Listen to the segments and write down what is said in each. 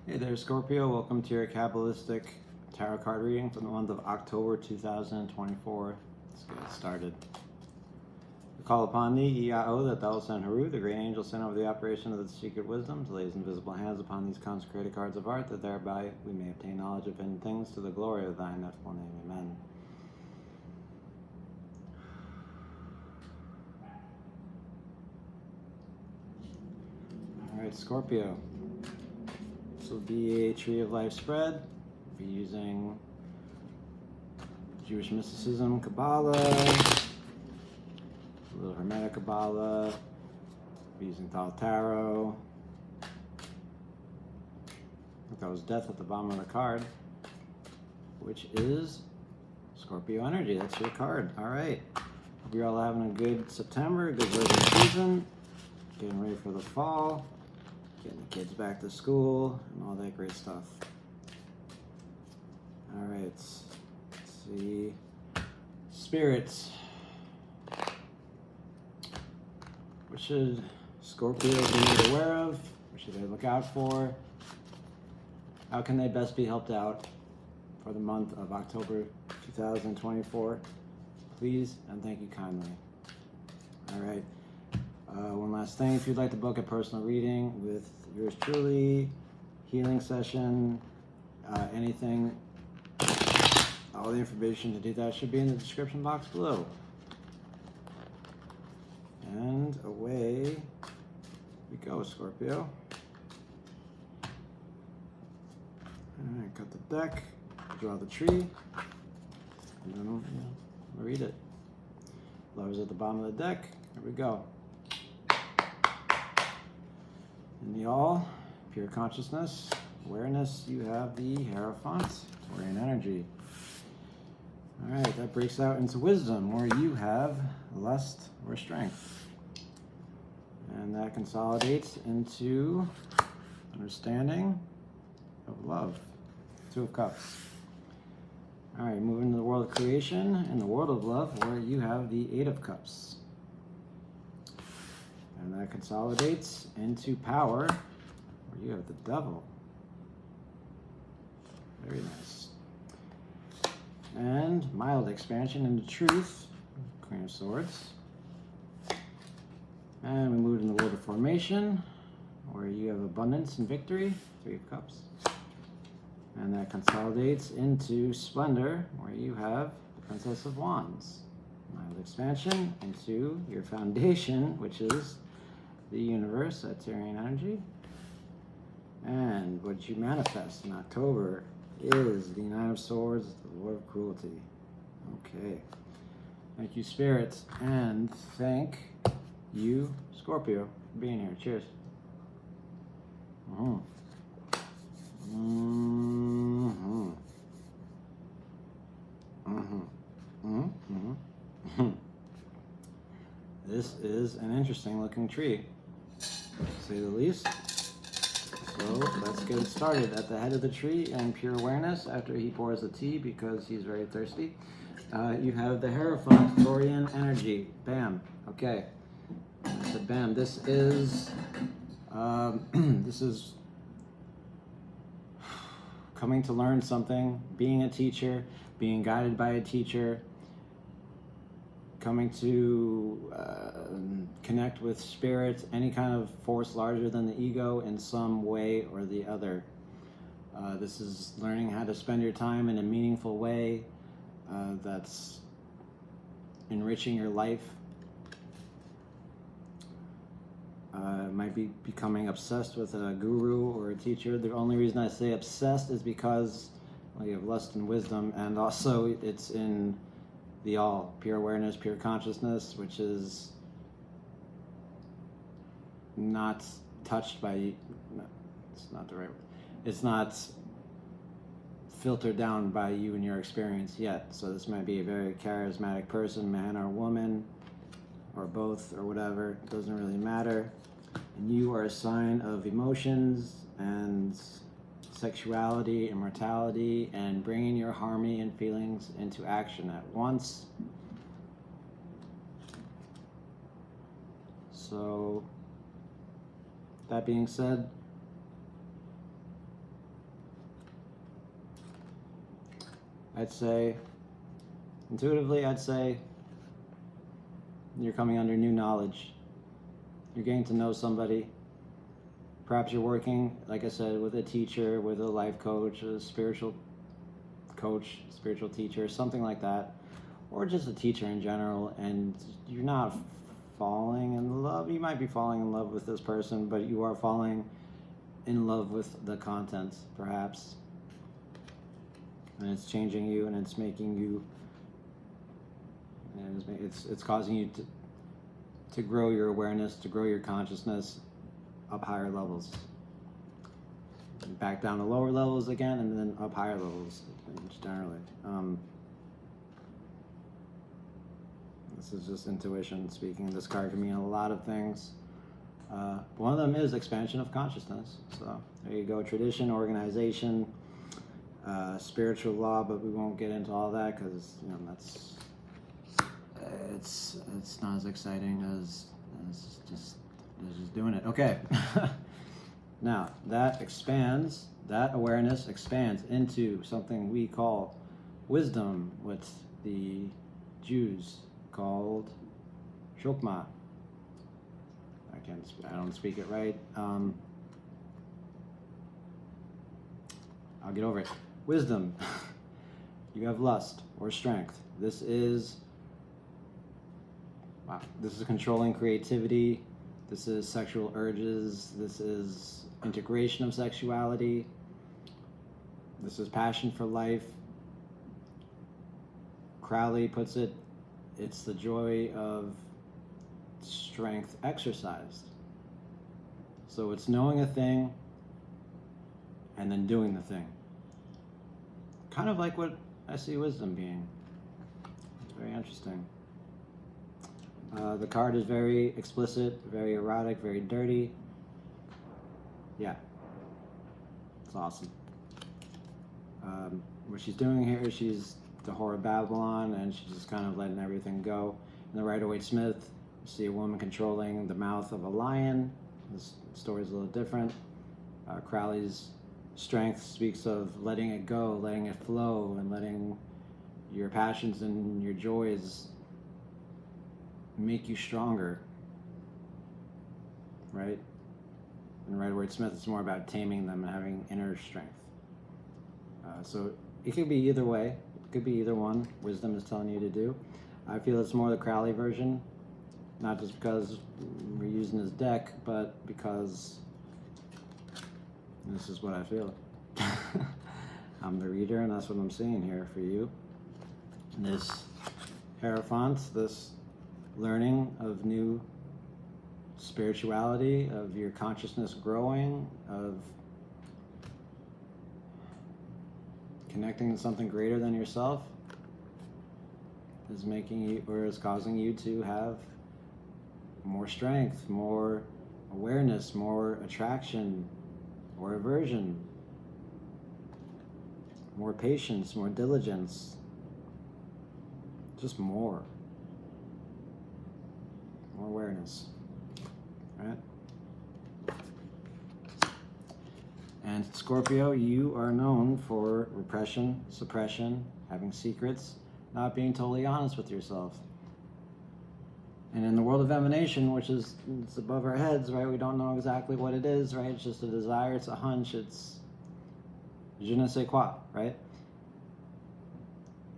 Hey there, Scorpio. Welcome to your Kabbalistic Tarot card reading for the month of October 2024. Let's get started. We call upon thee, Iao, that thou send Haru, the great angel sent over the operation of the secret wisdom, to lay his invisible hands upon these consecrated cards of art, that thereby we may obtain knowledge of hidden things to the glory of thy ineffable name. Amen. Alright, Scorpio. This will be a Tree of Life spread. We'll be using Jewish mysticism, Kabbalah, a little Hermetic Kabbalah. We'll be using Thal Tarot. I think that was Death at the bottom of the card, which is Scorpio energy. That's your card. All right. Hope you're all having a good September, a good working season, getting ready for the fall, getting the kids back to school, and all that great stuff. All right, let's see. Spirits. What should Scorpio be made aware of? What should they look out for? How can they best be helped out for the month of October 2024? Please and thank you kindly. All right. One last thing, if you'd like to book a personal reading with yours truly, healing session, anything, all the information to do that should be in the description box below. And away we go, Scorpio. All right, cut the deck, draw the tree, and then read it. Lovers at the bottom of the deck. Here we go. In the all, pure consciousness, awareness, you have the Hierophant, Taurian energy. All right, that breaks out into wisdom, where you have lust or strength. And that consolidates into understanding of love, Two of Cups. All right, moving to the world of creation, in the world of love, where you have the Eight of Cups. And that consolidates into power, where you have the Devil. Very nice. And mild expansion into truth, Queen of Swords. And we moved in the world of formation, where you have abundance and victory, Three of Cups. And that consolidates into splendor, where you have the Princess of Wands. Mild expansion into your foundation, which is the universe, that Taurian energy. And what you manifest in October is the Nine of Swords, the Lord of Cruelty. Okay. Thank you, Spirit. And thank you, Scorpio, for being here. Cheers. This is an interesting looking tree, to say the least. So let's get started. At the head of the tree, and pure awareness, after he pours the tea because he's very thirsty, you have the Hierophant, Taurian energy. Bam. Okay. I said bam. This is coming to learn something, being a teacher, being guided by a teacher, coming to connect with spirit, any kind of force larger than the ego in some way or the other. This is learning how to spend your time in a meaningful way that's enriching your life. Might be becoming obsessed with a guru or a teacher. The only reason I say obsessed is because, well, you have lust and wisdom, and also it's in the all, pure awareness, pure consciousness, which is not touched by, it's not the right word, it's not filtered down by you and your experience yet. So this might be a very charismatic person, man or woman, or both, or whatever, it doesn't really matter. And you are a sign of emotions and sexuality, immortality, and bringing your harmony and feelings into action at once. So, that being said, I'd say, intuitively, I'd say you're coming under new knowledge. You're getting to know somebody. Perhaps you're working, like I said, with a teacher, with a life coach, a spiritual coach, spiritual teacher, something like that. Or just a teacher in general, and you're not falling in love. You might be falling in love with this person, but you are falling in love with the content, perhaps. And it's changing you, and it's making you, and it's causing you to grow your awareness, to grow your consciousness up higher levels. Back down to lower levels again, and then up higher levels, generally. This is just intuition speaking. This card can mean a lot of things. One of them is expansion of consciousness. So there you go. Tradition, organization, spiritual law, but we won't get into all that because that's it's not as exciting as just doing it. Okay. Now that expands. That awareness expands into something we call wisdom, what the Jews called Shokma. I don't speak it right. I'll get over it. Wisdom. You have lust or strength. This is controlling creativity. This is sexual urges. This is integration of sexuality. This is passion for life. Crowley puts it, it's the joy of strength exercised. So it's knowing a thing and then doing the thing. Kind of like what I see wisdom being. It's very interesting. The card is very explicit, very erotic, very dirty. Yeah, it's awesome. What she's doing here, she's the Whore of Babylon, and she's just kind of letting everything go. In the Rider-Waite-Smith, you see a woman controlling the mouth of a lion. This story's a little different. Crowley's strength speaks of letting it go, letting it flow, and letting your passions and your joys make you stronger, right? In Rider-Waite-Smith, it's more about taming them and having inner strength. So it could be either way. It could be either one. Wisdom is telling you to do. I feel it's more the Crowley version, not just because we're using his deck, but because this is what I feel. I'm the reader, and that's what I'm seeing here for you. This Hierophant, this learning of new spirituality, of your consciousness growing, of connecting to something greater than yourself, is making you, or is causing you to have more strength, more awareness, more attraction, more aversion, more patience, more diligence, just more awareness, right? And Scorpio, you are known for repression, suppression, having secrets, not being totally honest with yourself. And in the world of emanation, which is, it's above our heads, right? We don't know exactly what it is, right? It's just a desire, it's a hunch, it's je ne sais quoi, right?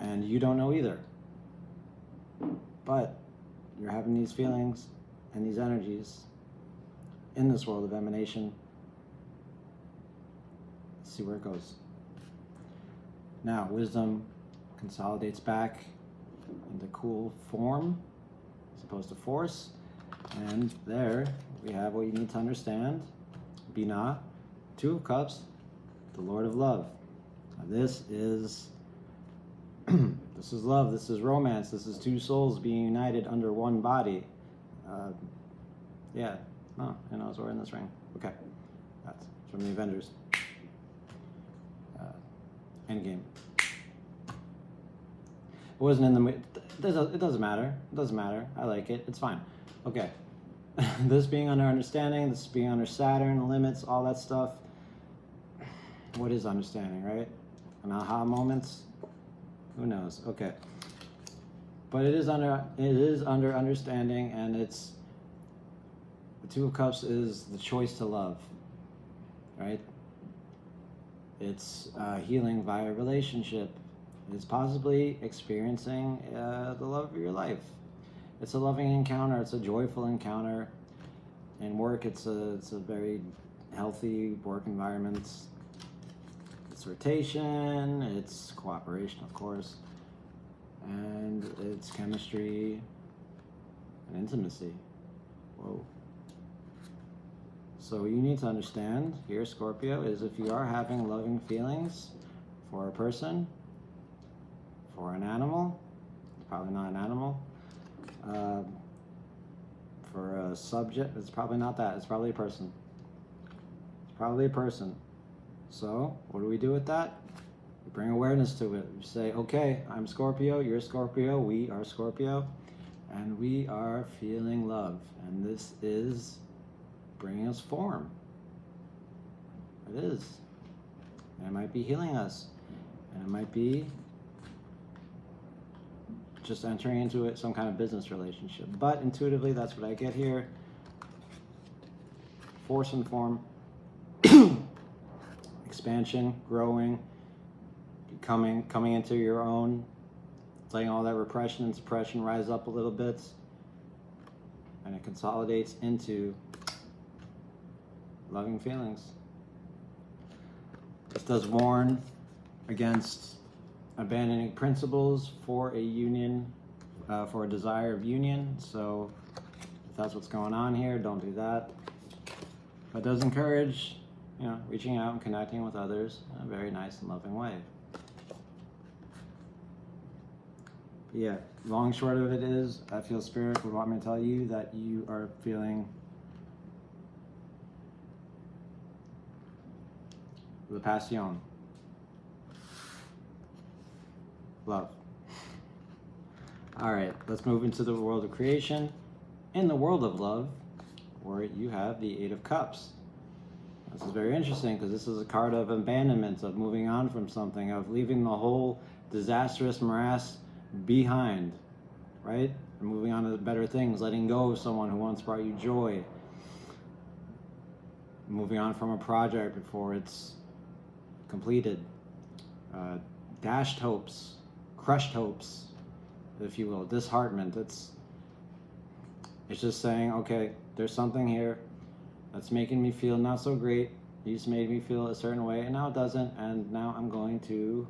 And you don't know either. But you're having these feelings and these energies in this world of emanation. Let's see where it goes. Now, wisdom consolidates back into cool form as opposed to force. And there we have what you need to understand. Binah, Two of Cups, the Lord of Love. Now this is this is love, this is romance, this is two souls being united under one body. Yeah, no, I know, we're in this ring. Okay, that's from the Avengers. Endgame. It wasn't in the movie. It doesn't matter. It doesn't matter. I like it. It's fine. Okay. This being under understanding, this being under Saturn, limits, all that stuff. What is understanding, right? An aha moments. Who knows? Okay. But it is under understanding, and it's the Two of Cups is the choice to love, right? It's healing via relationship. It's possibly experiencing the love of your life. It's a loving encounter. It's a joyful encounter. In work, it's a very healthy work environment. It's rotation. It's cooperation, of course, and it's chemistry and intimacy. Whoa. So you need to understand here, Scorpio, is if you are having loving feelings for a person, for an animal, it's probably not an animal, for a subject, it's probably not that, it's probably a person. It's probably a person. So what do we do with that? We bring awareness to it. We say, okay, I'm Scorpio, you're Scorpio, we are Scorpio, and we are feeling love. And this is bringing us form. It is. And it might be healing us. And it might be just entering into it some kind of business relationship. But intuitively, that's what I get here. Force and form. Expansion, growing, coming into your own, letting all that repression and suppression rise up a little bit, and it consolidates into loving feelings. This does warn against abandoning principles for a union, for a desire of union. So if that's what's going on here, don't do that. But it does encourage, reaching out and connecting with others in a very nice and loving way. But yeah, long short of it is, I feel Spirit would want me to tell you that you are feeling la passion, love. All right, let's move into the world of creation. In the world of love, where you have the Eight of Cups. This is very interesting because this is a card of abandonment, of moving on from something, of leaving the whole disastrous morass behind, right? And moving on to better things, letting go of someone who once brought you joy. Moving on from a project before it's completed. Dashed hopes, crushed hopes, if you will, disheartenment. It's just saying, okay, there's something here that's making me feel not so great. You just made me feel a certain way, and now it doesn't, and now I'm going to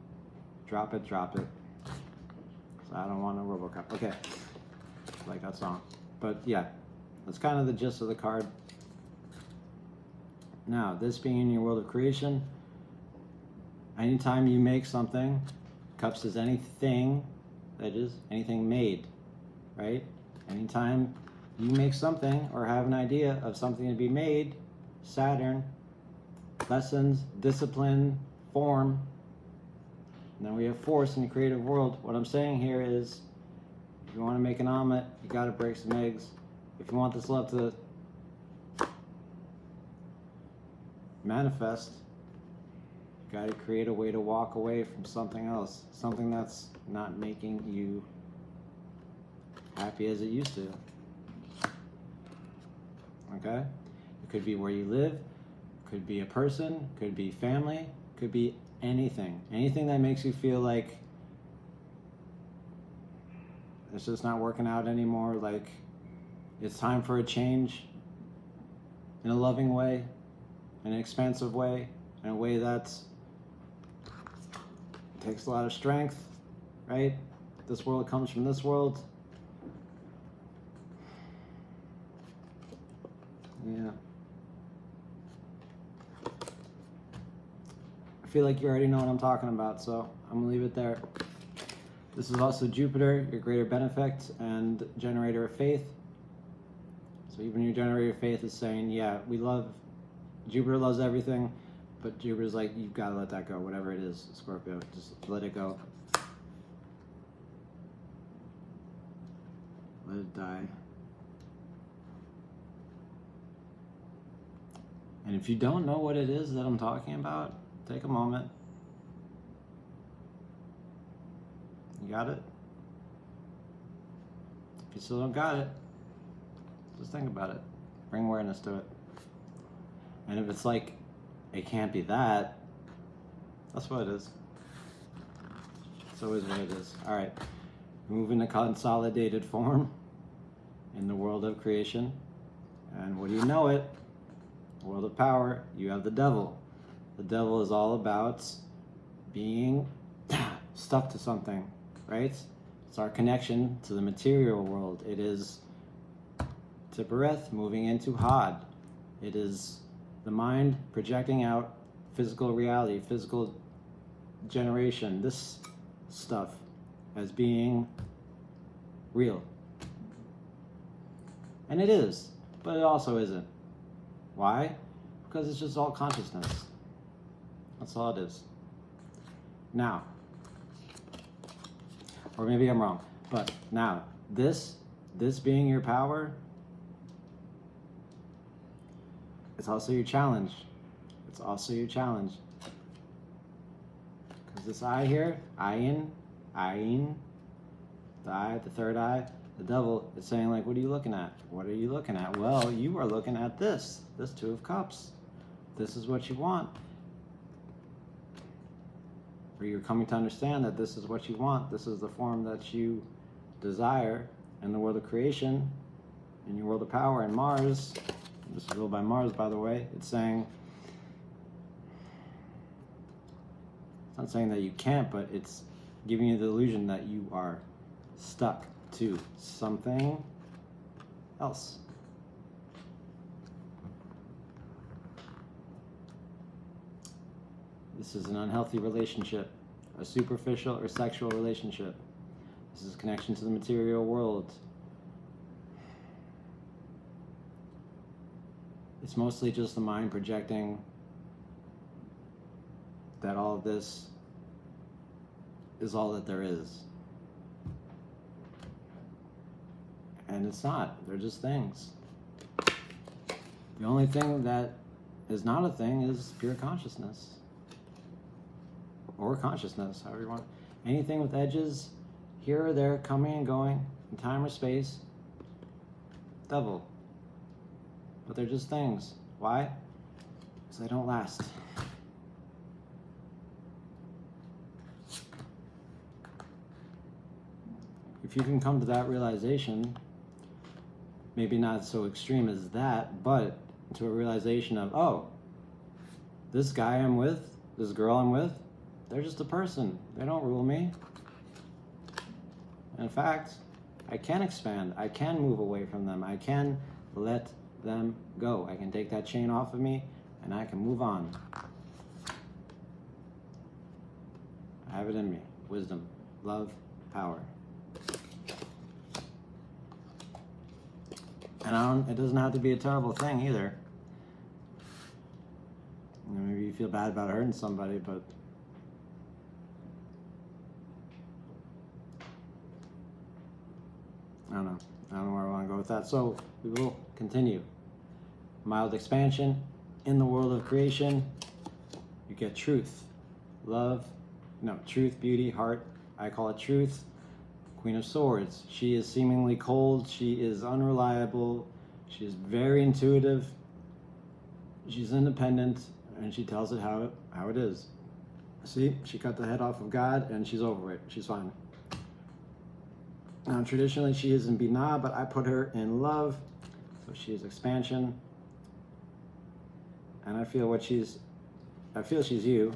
drop it. So I don't want a RoboCop. Okay, I like that song. But yeah, that's kind of the gist of the card. Now, this being in your world of creation, anytime you make something, Cups is anything, that is, anything made, right? Anytime you make something or have an idea of something to be made, Saturn, lessons, discipline, form. And then we have force in the creative world. What I'm saying here is, if you want to make an omelet, you got to break some eggs. If you want this love to manifest, you got to create a way to walk away from something else, something that's not making you happy as it used to. Okay? It could be where you live, could be a person, could be family, could be anything. Anything that makes you feel like it's just not working out anymore, like it's time for a change in a loving way, in an expansive way, in a way that takes a lot of strength, right? This world comes from this world. Yeah. I feel like you already know what I'm talking about, so I'm gonna leave it there. This is also Jupiter, your greater benefict and generator of faith. So even your generator of faith is saying, yeah, Jupiter loves everything, but Jupiter's like, you've got to let that go, whatever it is, Scorpio, just let it go. Let it die. And if you don't know what it is that I'm talking about, take a moment. You got it? If you still don't got it, just think about it. Bring awareness to it. And if it's like, it can't be that, that's what it is. It's always what it is. All right. Move into consolidated form in the world of creation. And what do you know it? World of power, you have the devil. The devil is all about being stuck to something, right? It's our connection to the material world. It is Tippereth moving into Had. It is the mind projecting out physical reality, physical generation, this stuff as being real. And it is, but it also isn't. Why? Because it's just all consciousness. That's all it is. Now, or maybe I'm wrong, but now, this being your power, it's also your challenge. It's also your challenge. Because this eye here, ayin, the eye, the third eye, the devil is saying like, what are you looking at? What are you looking at? Well, you are looking at this Two of Cups. This is what you want. Or you're coming to understand that this is what you want. This is the form that you desire in the world of creation, in your world of power. And Mars, this is ruled by Mars, by the way, it's saying, it's not saying that you can't, but it's giving you the illusion that you are stuck to something else. This is an unhealthy relationship, a superficial or sexual relationship. This is a connection to the material world. It's mostly just the mind projecting that all of this is all that there is. And it's not. They're just things. The only thing that is not a thing is pure consciousness. Or consciousness, however you want. Anything with edges, here or there, coming and going, in time or space, devil. But they're just things. Why? Because they don't last. If you can come to that realization, maybe not so extreme as that, but to a realization of, oh, this guy I'm with, this girl I'm with, they're just a person. They don't rule me. In fact, I can expand. I can move away from them. I can let them go. I can take that chain off of me and I can move on. I have it in me. Wisdom, love, power. And it doesn't have to be a terrible thing either. You know, maybe you feel bad about hurting somebody, but I don't know where I want to go with that. So we will continue. Mild expansion in the world of creation. You get truth, love, truth, beauty, heart. I call it truth. Queen of Swords. She is seemingly cold. She is unreliable. She is very intuitive. She's independent, and she tells it how it is. See, she cut the head off of God, and she's over it. She's fine. Now, traditionally, she is in Binah, but I put her in love. So she is expansion. And I feel she's you,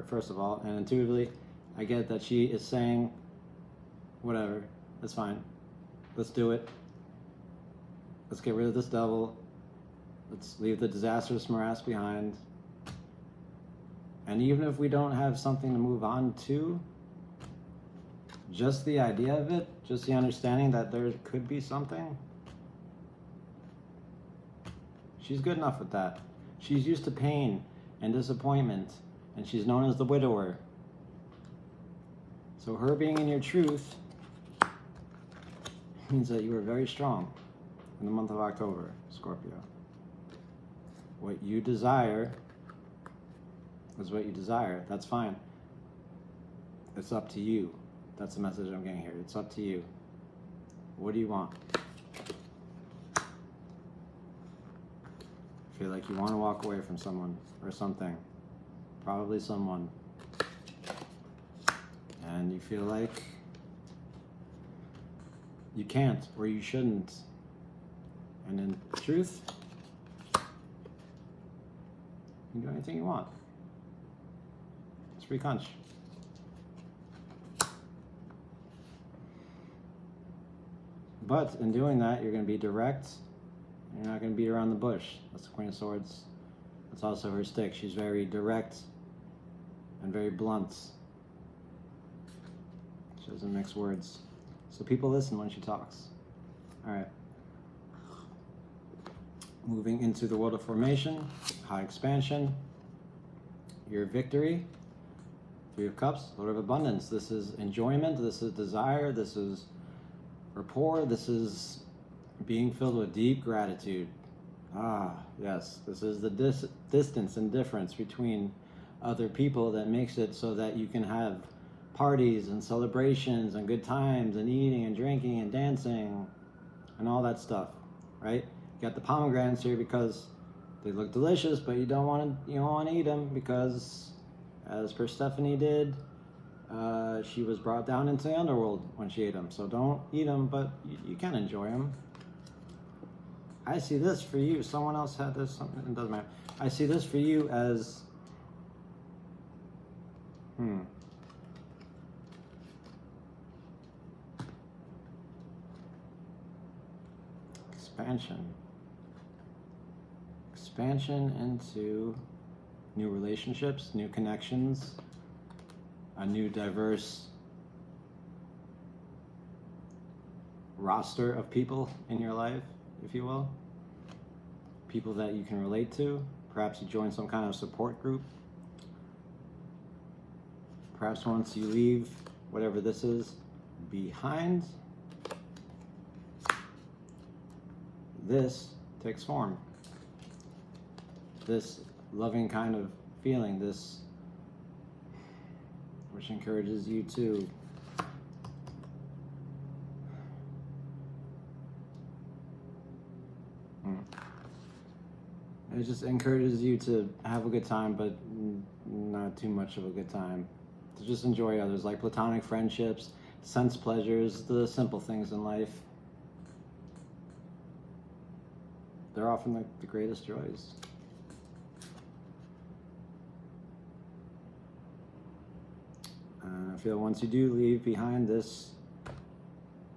first of all. And intuitively, I get that she is saying, whatever, that's fine. Let's do it. Let's get rid of this devil. Let's leave the disastrous morass behind. And even if we don't have something to move on to, just the idea of it, just the understanding that there could be something, she's good enough with that. She's used to pain and disappointment, and she's known as the widower. So her being in your truth means that you are very strong in the month of October, Scorpio. What you desire is what you desire. That's fine. It's up to you. That's the message I'm getting here. It's up to you. What do you want? Feel like you want to walk away from someone or something. Probably someone. And you feel like you can't or you shouldn't. And in truth, you can do anything you want. It's free conch. But in doing that, you're going to be direct. You're not going to beat around the bush. That's the Queen of Swords. That's also her stick. She's very direct and very blunt. She doesn't mix words. So people listen when she talks. All right. Moving into the world of formation, high expansion, your victory, Three of Cups, Lord of Abundance. This is enjoyment, this is desire, this is rapport, this is being filled with deep gratitude. Ah, yes, this is the distance and difference between other people that makes it so that you can have parties and celebrations and good times and eating and drinking and dancing and all that stuff, right? You got the pomegranates here because they look delicious, but you don't want to eat them because, as Persephone did, she was brought down into the underworld when she ate them. So don't eat them, but you can enjoy them. I see this for you. Someone else had this. Something, it doesn't matter. I see this for you as expansion into new relationships, new connections, a new diverse roster of people in your life, if you will. People that you can relate to. Perhaps you join some kind of support group. Perhaps once you leave whatever this is behind, this takes form. This loving kind of feeling, this which encourages you to it just encourages you to have a good time, but not too much of a good time. To just enjoy others, like platonic friendships, sense pleasures, the simple things in life. They're often the greatest joys. I feel once you do leave behind this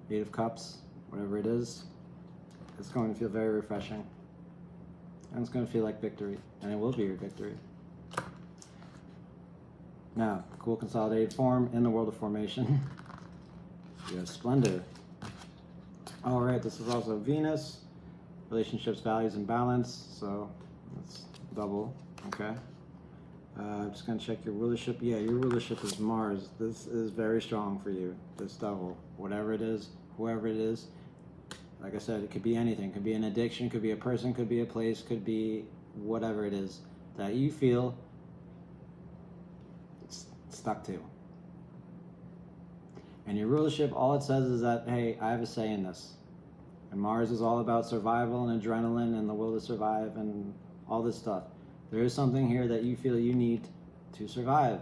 Eight of Cups, whatever it is, it's going to feel very refreshing. And it's going to feel like victory. And it will be your victory. Now, cool consolidated form in the world of formation. You have Splendor. All right, this is also Venus. Relationships, values, and balance. So that's double. Okay. I'm just going to check your rulership. Yeah, your rulership is Mars. This is very strong for you, this double. Whatever it is, whoever it is. Like I said, it could be anything. It could be an addiction, could be a person, could be a place, could be whatever it is that you feel stuck to. And your rulership, all it says is that, hey, I have a say in this. And Mars is all about survival and adrenaline and the will to survive and all this stuff. There is something here that you feel you need to survive.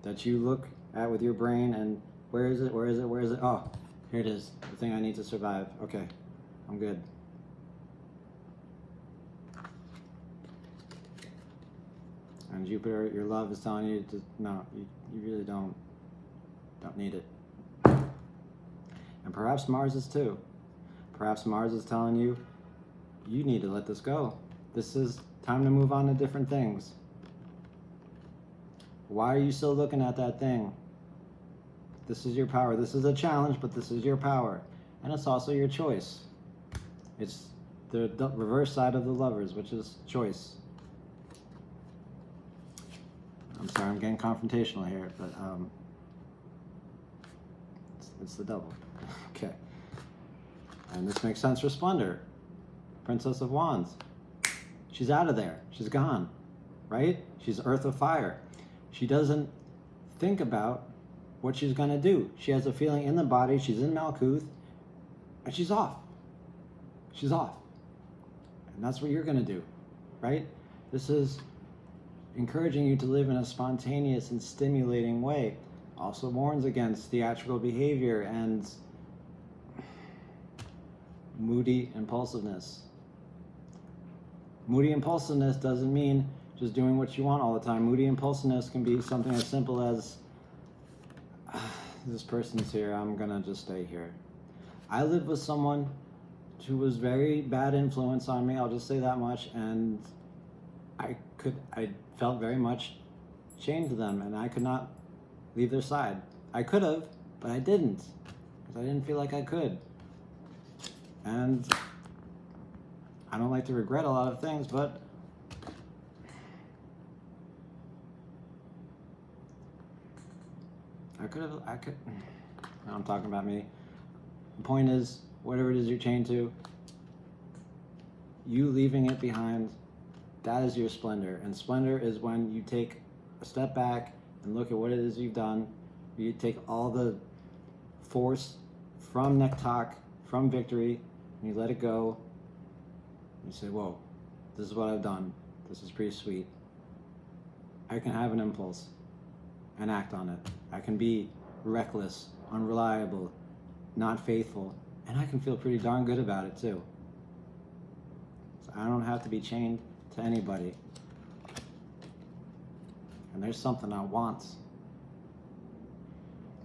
That you look at with your brain and where is it? Where is it? Where is it? Oh, here it is. The thing I need to survive. Okay, I'm good. And Jupiter, your love is telling you to, no, you really don't need it. And perhaps Mars is too. Perhaps Mars is telling you, you need to let this go. This is time to move on to different things. Why are you still looking at that thing? This is your power. This is a challenge, but this is your power. And it's also your choice. It's the reverse side of the Lovers, which is choice. I'm sorry, I'm getting confrontational here, but it's the Devil. Okay. And this makes sense for Splendor. Princess of Wands. She's out of there. She's gone, right? She's Earth of Fire. She doesn't think about what she's going to do. She has a feeling in the body, she's in Malkuth, and she's off. She's off. And that's what you're going to do, right? This is encouraging you to live in a spontaneous and stimulating way. Also warns against theatrical behavior and moody impulsiveness. Moody impulsiveness doesn't mean just doing what you want all the time. Moody impulsiveness can be something as simple as, this person's here, I'm gonna just stay here. I lived with someone who was very bad influence on me, I'll just say that much, and I felt very much chained to them, and I could not leave their side. I could have, but I didn't, because I didn't feel like I could. And I don't like to regret a lot of things, but I could. Now I'm talking about me. The point is, whatever it is you're chained to, you leaving it behind, that is your splendor. And splendor is when you take a step back and look at what it is you've done. You take all the force from Nektak, from victory, and you let it go. You say, whoa, this is what I've done. This is pretty sweet. I can have an impulse and act on it. I can be reckless, unreliable, not faithful, and I can feel pretty darn good about it too. So I don't have to be chained to anybody. And there's something I want.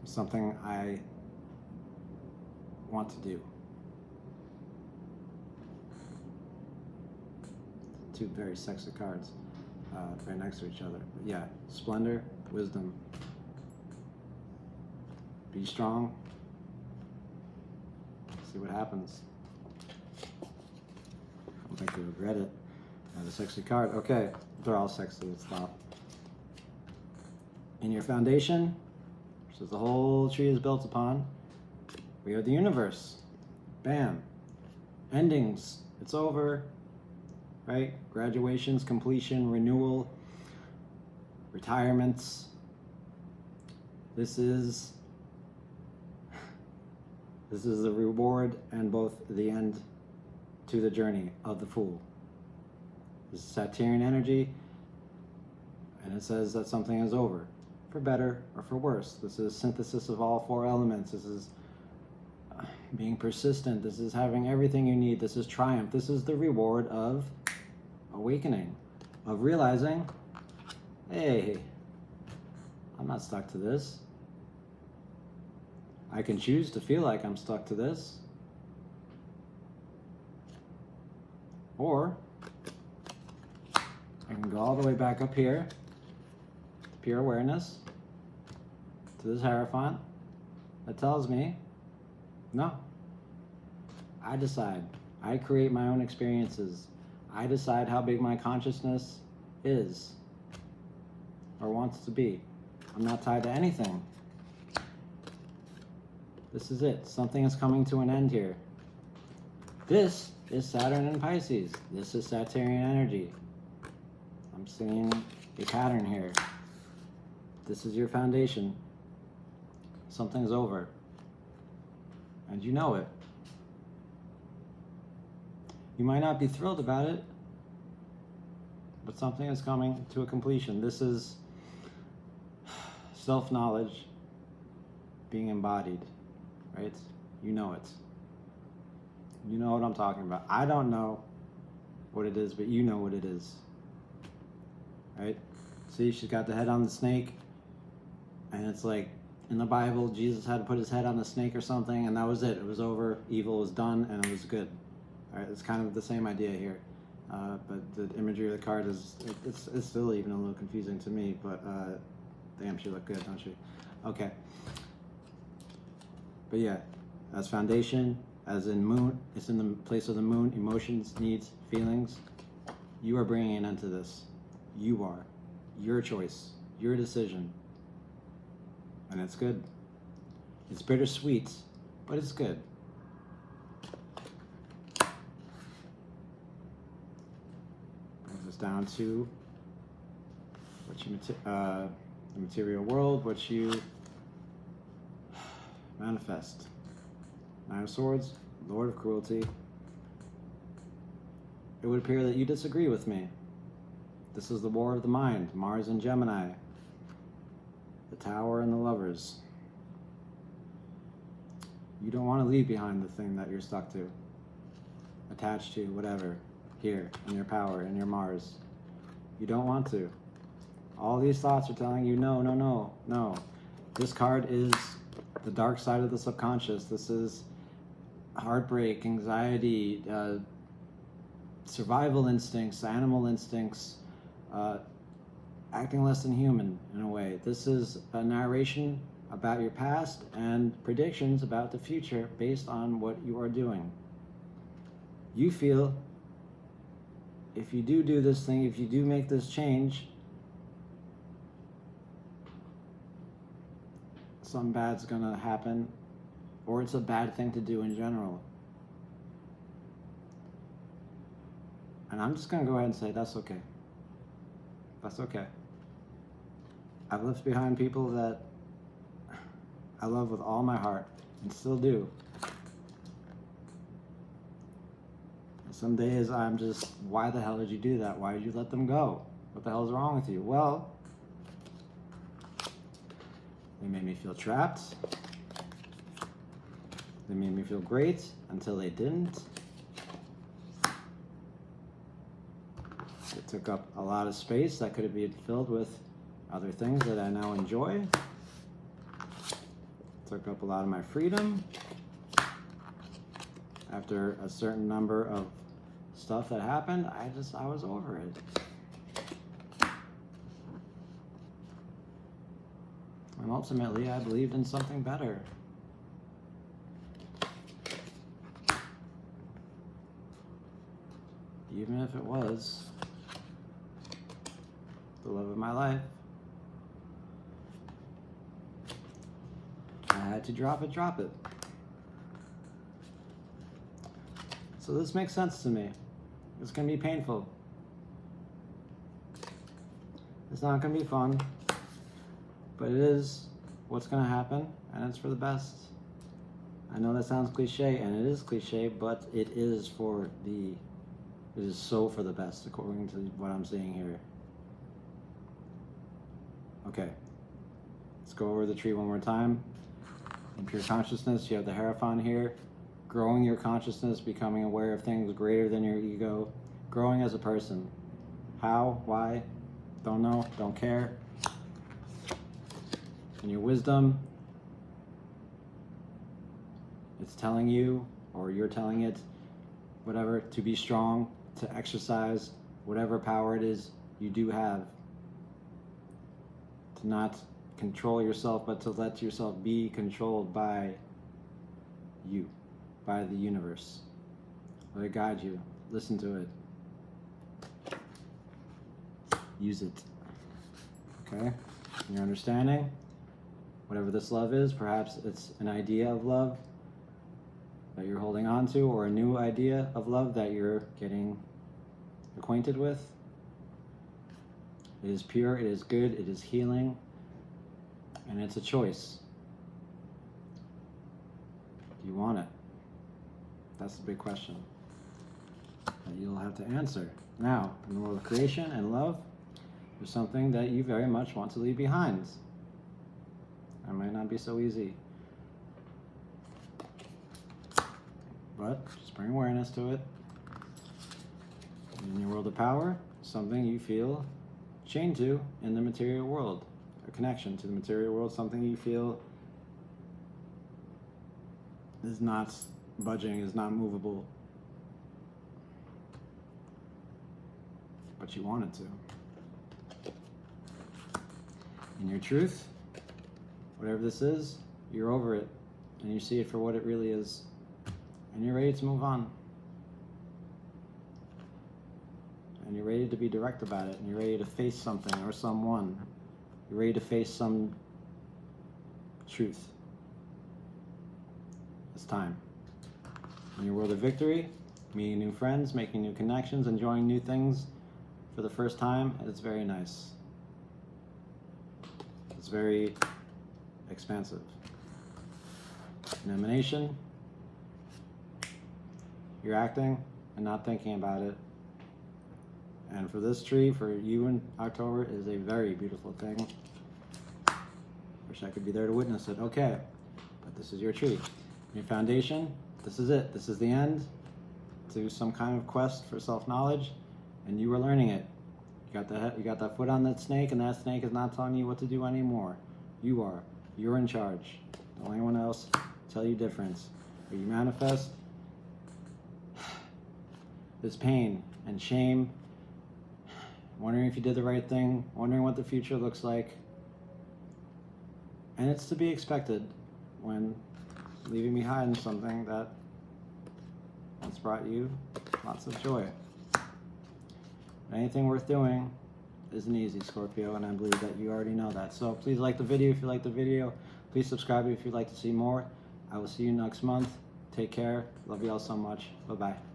Something I want to do. Two very sexy cards right next to each other. But yeah, splendor, wisdom. Be strong. See what happens. I don't think you regret it. The sexy card. Okay, they're all sexy. Let's stop. In your foundation, which is the whole tree is built upon, we have the universe. Bam. Endings. It's over. Right? Graduations, completion, renewal, retirements. This is the reward and both the end to the journey of the Fool. This is Saturnian energy, and it says that something is over, for better or for worse. This is synthesis of all four elements. This is being persistent. This is having everything you need. This is triumph. This is the reward of awakening, of realizing, hey, I'm not stuck to this. I can choose to feel like I'm stuck to this. Or I can go all the way back up here to pure awareness, to this Hierophant that tells me, no, I decide. I create my own experiences. I decide how big my consciousness is or wants to be. I'm not tied to anything. This is it. Something is coming to an end here. This is Saturn and Pisces. This is Saturnian energy. I'm seeing a pattern here. This is your foundation. Something's over. And you know it. You might not be thrilled about it, but something is coming to a completion. This is self-knowledge being embodied, right? You know it. You know what I'm talking about. I don't know what it is, but you know what it is, right? See, she's got the head on the snake, and it's like in the Bible, Jesus had to put his head on the snake or something, and that was it. It was over. Evil was done, and it was good. All right, it's kind of the same idea here, but the imagery of the card is it's still even a little confusing to me. But damn, she looked good, don't she? Okay. But yeah, as foundation, as in moon, it's in the place of the moon. Emotions, needs, feelings. You are bringing an end to this. You are. Your choice. Your decision. And it's good. It's bittersweet, but it's good. Brings us down to what you the material world, what you Manifest. Nine of Swords, Lord of Cruelty. It would appear that you disagree with me. This is the war of the mind, Mars and Gemini. The Tower and the Lovers. You don't want to leave behind the thing that you're stuck to, attached to, whatever, here, in your power, in your Mars. You don't want to. All these thoughts are telling you, no, no, no, no. This card is the dark side of the subconscious. This is heartbreak, anxiety, survival instincts, animal instincts, acting less than human in a way. This is a narration about your past and predictions about the future based on what you are doing. You feel if you do this thing, if you do make this change, something bad's gonna happen, or it's a bad thing to do in general. And I'm just gonna go ahead and say that's okay. That's okay. I've left behind people that I love with all my heart and still do. And some days I'm just, why the hell did you do that? Why did you let them go? What the hell's wrong with you? Well, they made me feel trapped. They made me feel great until they didn't. It took up a lot of space that could have been filled with other things that I now enjoy. It took up a lot of my freedom. After a certain number of stuff that happened, I was over it. And ultimately, I believed in something better. Even if it was the love of my life. I had to drop it. So this makes sense to me. It's gonna be painful. It's not gonna be fun, but it is what's gonna happen, and it's for the best. I know that sounds cliche, and it is cliche, but it is so for the best, according to what I'm seeing here. Okay, let's go over the tree one more time. In pure consciousness, you have the Hierophant here. Growing your consciousness, becoming aware of things greater than your ego. Growing as a person. How? Why? Don't know, don't care. And your wisdom, it's telling you, or you're telling it, whatever, to be strong, to exercise whatever power it is you do have. To not control yourself, but to let yourself be controlled by you, by the universe. Let it guide you. Listen to it. Use it. Okay? In your understanding, whatever this love is, perhaps it's an idea of love that you're holding on to, or a new idea of love that you're getting acquainted with. It is pure, it is good, it is healing, and it's a choice. Do you want it? That's the big question that you'll have to answer. Now, in the world of creation and love, there's something that you very much want to leave behind. It might not be so easy, but just bring awareness to it. In your world of power, something you feel chained to in the material world, a connection to the material world, something you feel is not budging, is not movable, but you want it to. In your truth, whatever this is, you're over it, and you see it for what it really is, and you're ready to move on. And you're ready to be direct about it, and you're ready to face something or someone. You're ready to face some truth. It's time. In your world of victory, meeting new friends, making new connections, enjoying new things for the first time, it's very nice. It's very expansive. An emanation. You're acting and not thinking about it. And for this tree, for you in October, is a very beautiful thing. Wish I could be there to witness it. Okay, but this is your tree. Your foundation, this is it. This is the end to some kind of quest for self-knowledge, and you are learning it. You got that foot on that snake, and that snake is not telling you what to do anymore. You are. You're in charge. Don't anyone else tell you different. But you manifest this pain and shame, wondering if you did the right thing, wondering what the future looks like. And it's to be expected when leaving behind something that once brought you lots of joy. Anything worth doing isn't easy, Scorpio, and I believe that you already know that. So please like the video if you like the video. Please subscribe if you'd like to see more. I will see you next month. Take care. Love you all so much. Bye-bye.